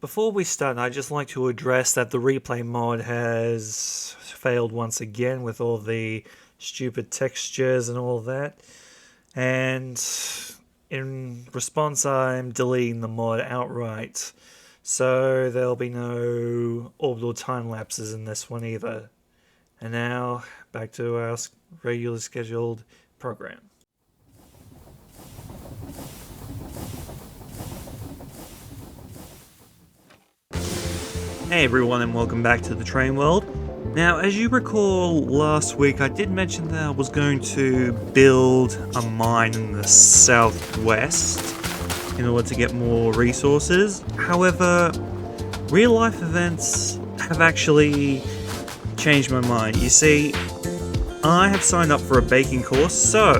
Before we start, I'd just like to address that the replay mod has failed once again with all the stupid textures and all that. And in response, I'm deleting the mod outright. So there'll be no orbital time lapses in this one either. And now, back to our regularly scheduled program. Hey everyone, and welcome back to the Train World. Now, as you recall, last week I did mention that I was going to build a mine in the southwest in order to get more resources. However, real life events have actually changed my mind. You see, I have signed up for a baking course, so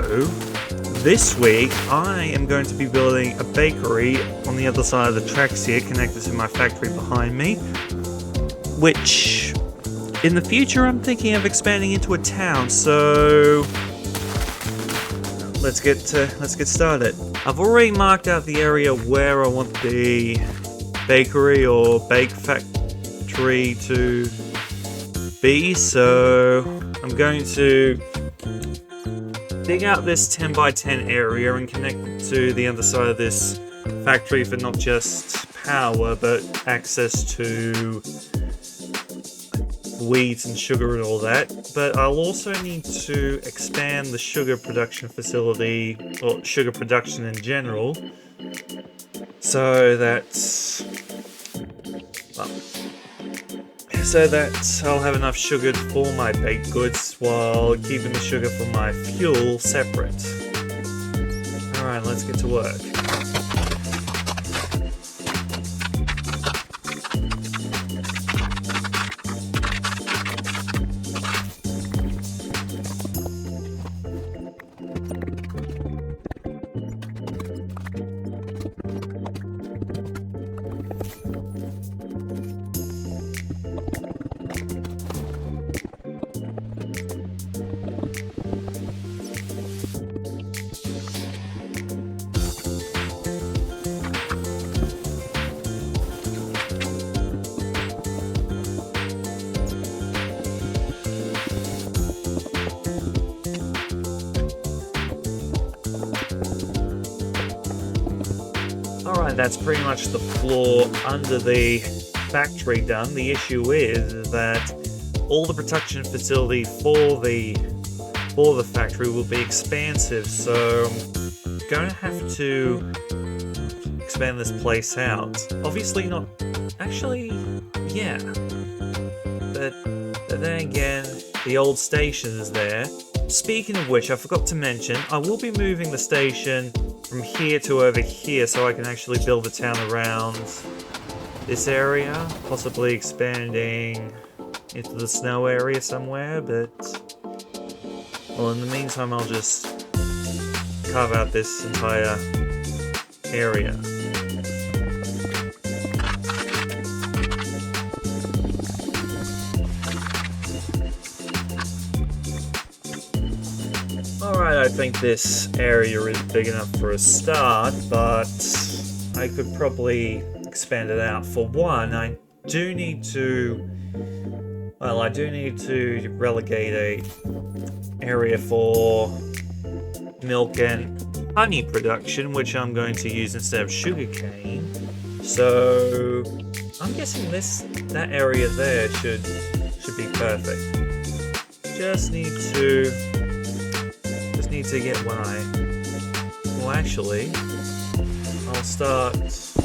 this week I am going to be building a bakery on the other side of the tracks here, connected to my factory behind me, which in the future I'm thinking of expanding into a town. So let's get started. I've already marked out the area where I want the bakery or bake factory to be, so I'm going to dig out this 10 by 10 area and connect it to the other side of this factory for not just power but access to wheat and sugar and all that. But I'll also need to expand the sugar production facility, or sugar production in general, so that I'll have enough sugar for my baked goods while keeping the sugar for my fuel separate. Alright, let's get to work. Alright, that's pretty much the floor under the factory done. The issue is that all the production facility for the factory will be expansive, so I'm going to have to expand this place out. Obviously not... Actually, yeah. But then again, the old station is there. Speaking of which, I forgot to mention, I will be moving the station from here to over here so I can actually build a town around this area, possibly expanding into the snow area somewhere, but well, in the meantime I'll just carve out this entire area. Alright, I think this area is big enough for a start, but I could probably expand it out. For one, I do need to relegate a area for milk and honey production, which I'm going to use instead of sugarcane. So I'm guessing that area there should be perfect. Just need to get one well, actually, I'll start. So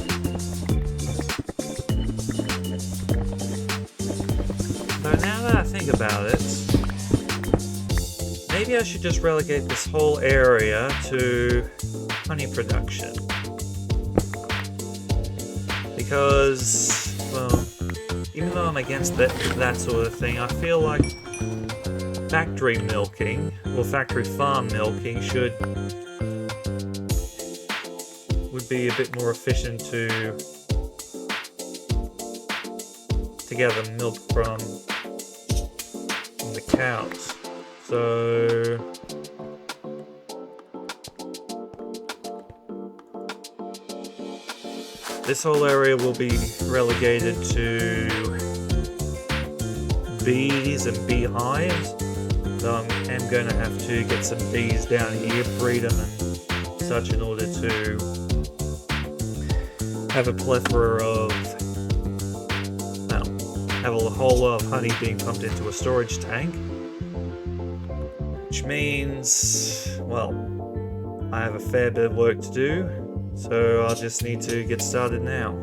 now that I think about it, maybe I should just relegate this whole area to honey production. Because, well, even though I'm against that sort of thing, I feel like factory milking, or factory farm milking, would be a bit more efficient to gather milk from the cows. So this whole area will be relegated to bees and beehives. So I am going to have to get some bees down here, breed them and such in order to have a plethora of, have a whole lot of honey being pumped into a storage tank. Which means, well, I have a fair bit of work to do, so I'll just need to get started now.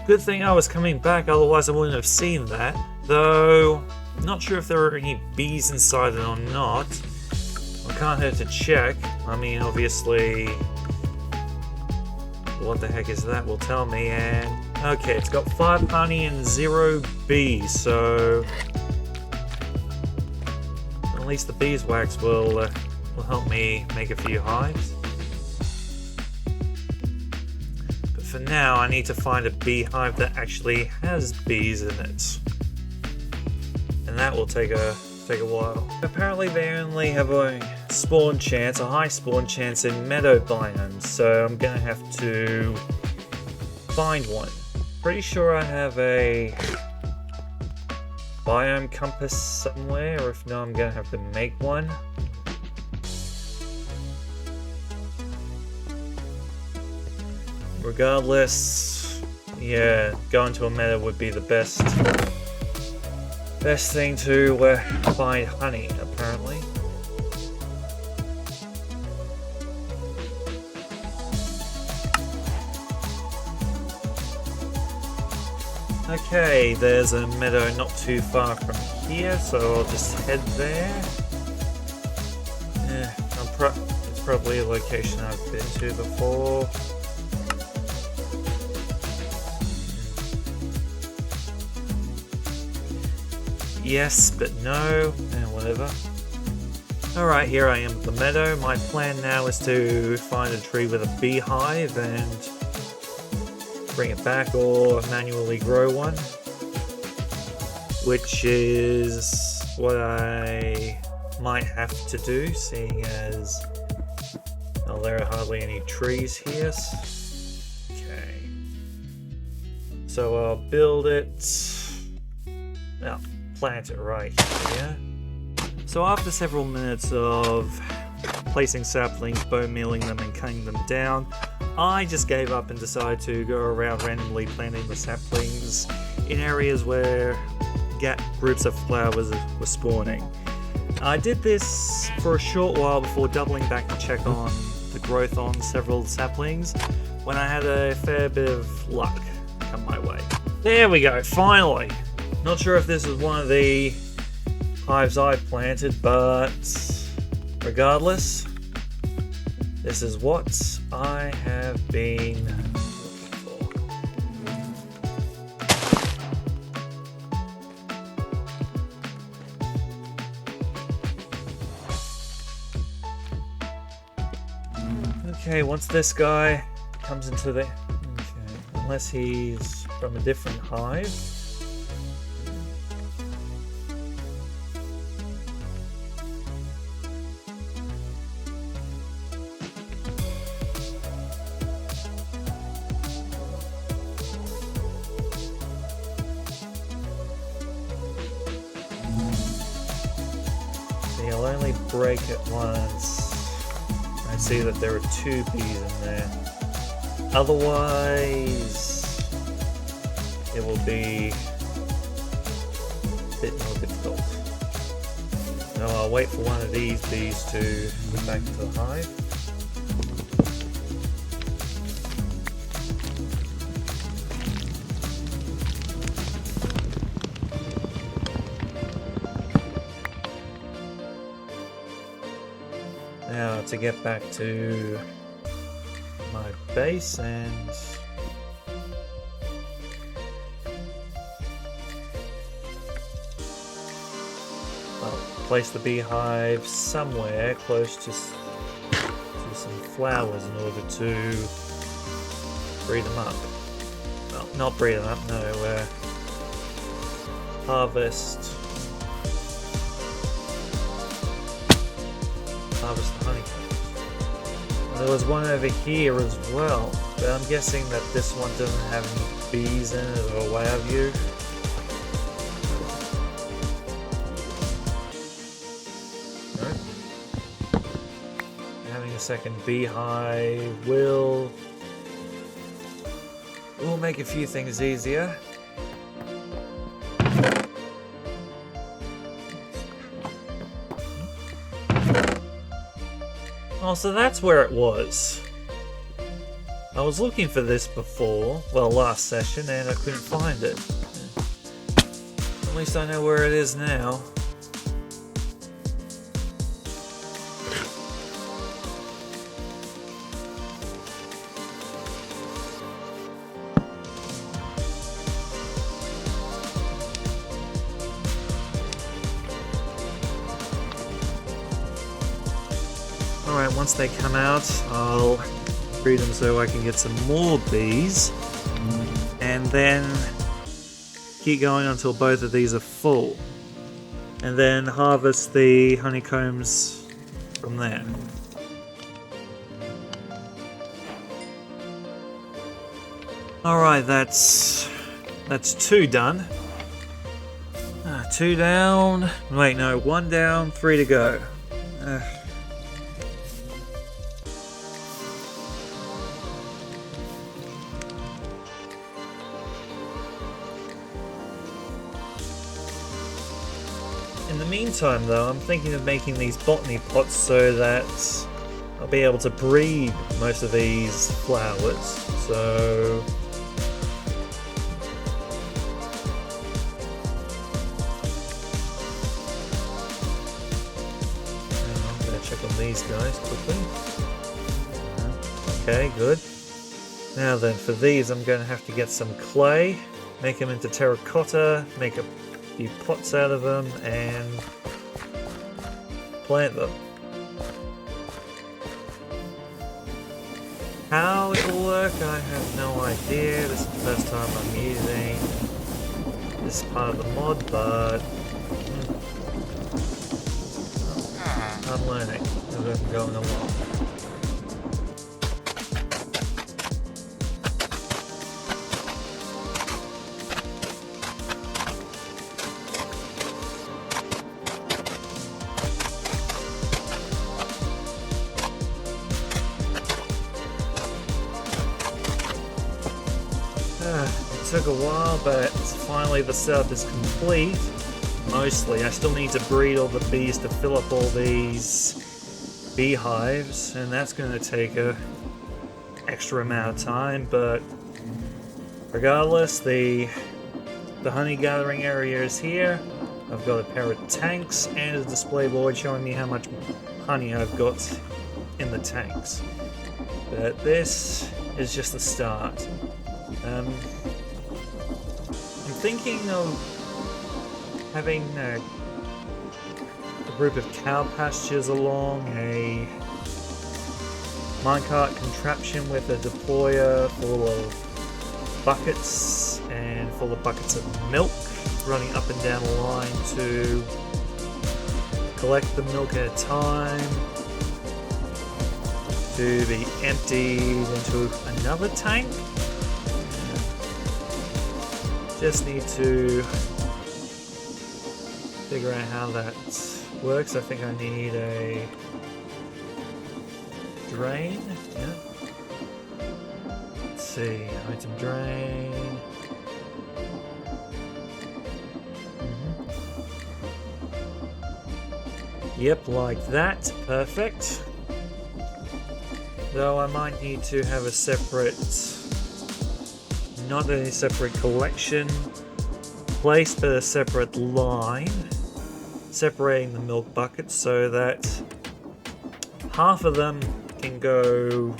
Good thing I was coming back, otherwise I wouldn't have seen that. Though, not sure if there are any bees inside it or not. I can't hurt to check. I mean, obviously, what the heck is that will tell me. And okay, it's got 5 honey and 0 bees, so at least the beeswax will help me make a few hives. For now, I need to find a beehive that actually has bees in it, and that will take a while. Apparently, they only have a spawn chance, a high spawn chance in meadow biomes, so I'm gonna have to find one. Pretty sure I have a biome compass somewhere, or if not, I'm gonna have to make one. Regardless, yeah, going to a meadow would be the best thing to find honey, apparently. Okay, there's a meadow not too far from here, so I'll just head there. It's probably a location I've been to before. Yes, but no, whatever. Alright, here I am at the meadow. My plan now is to find a tree with a beehive and bring it back or manually grow one. Which is what I might have to do, seeing as there are hardly any trees here. Okay. So I'll build it. Now, plant it right here. So after several minutes of placing saplings, bone mealing them and cutting them down, I just gave up and decided to go around randomly planting the saplings in areas where groups of flowers were spawning. I did this for a short while before doubling back to check on the growth on several saplings when I had a fair bit of luck come my way. There we go, finally! Not sure if this is one of the hives I planted, but regardless, this is what I have been looking for. Okay, once this guy comes into the... Okay, unless he's from a different hive. I'll only break it once. I see that there are 2 bees in there. Otherwise, it will be a bit more difficult. So I'll wait for one of these bees to get back to the hive. Now to get back to my base and I'll place the beehive somewhere close to some flowers in order to breed them up. Well, not breed them up, no, harvest the honeycomb. There was one over here as well, but I'm guessing that this one doesn't have any bees in it, or what have you. Nope. Having a second beehive will make a few things easier. Oh, so that's where it was. I was looking for this before, well, last session, and I couldn't find it. At least I know where it is now. Alright, once they come out, I'll breed them so I can get some more bees, and then keep going until both of these are full, and then harvest the honeycombs from there. Alright, that's 2 done. 2 down. Wait, no, 1 down, 3 to go. In the meantime, though, I'm thinking of making these botany pots so that I'll be able to breed most of these flowers. So I'm going to check on these guys quickly. Okay, good. Now then, for these I'm going to have to get some clay, make them into terracotta, make a few pots out of them, and plant them. How it will work, I have no idea. This is the first time I'm using this part of the mod, but I'm learning as I'm going along. It took a while, but finally the setup is complete. Mostly. I still need to breed all the bees to fill up all these beehives, and that's going to take a extra amount of time, but regardless, the honey gathering area is here. I've got a pair of tanks and a display board showing me how much honey I've got in the tanks. But this is just the start. I'm thinking of having a group of cow pastures along, a minecart contraption with a deployer full of buckets and full of buckets of milk running up and down the line to collect the milk at a time to be emptied into another tank. Just need to figure out how that works. I think I need a drain. Yeah. Let's see. Item drain. Yep, like that. Perfect. Though I might need to have a separate, not a separate collection place, but a separate line separating the milk buckets so that half of them can go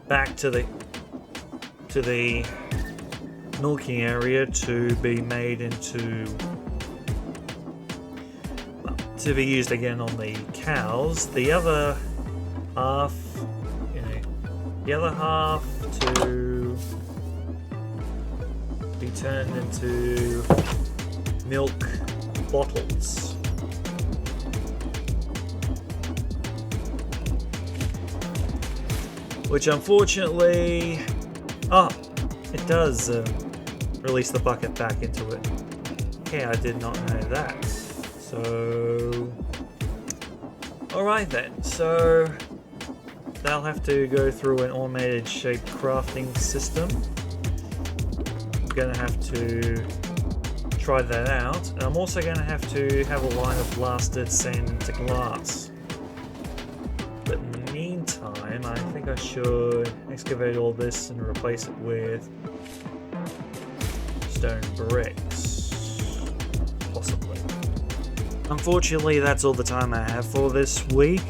back to the milking area to be made into, well, to be used again on the cows. The other half, the other half to be turned into milk bottles. Which unfortunately, it does release the bucket back into it. Okay, I did not know that. So, alright then, so they'll have to go through an automated shape crafting system. I'm gonna have to try that out, and I'm also gonna have to have a line of blasted sand into glass. But in the meantime, I think I should excavate all this and replace it with stone bricks, possibly. Unfortunately, that's all the time I have for this week.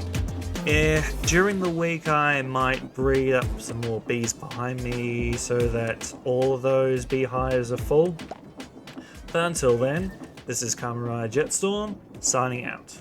During the week I might breed up some more bees behind me so that all of those beehives are full. But until then, this is Kamen JetStorm, signing out.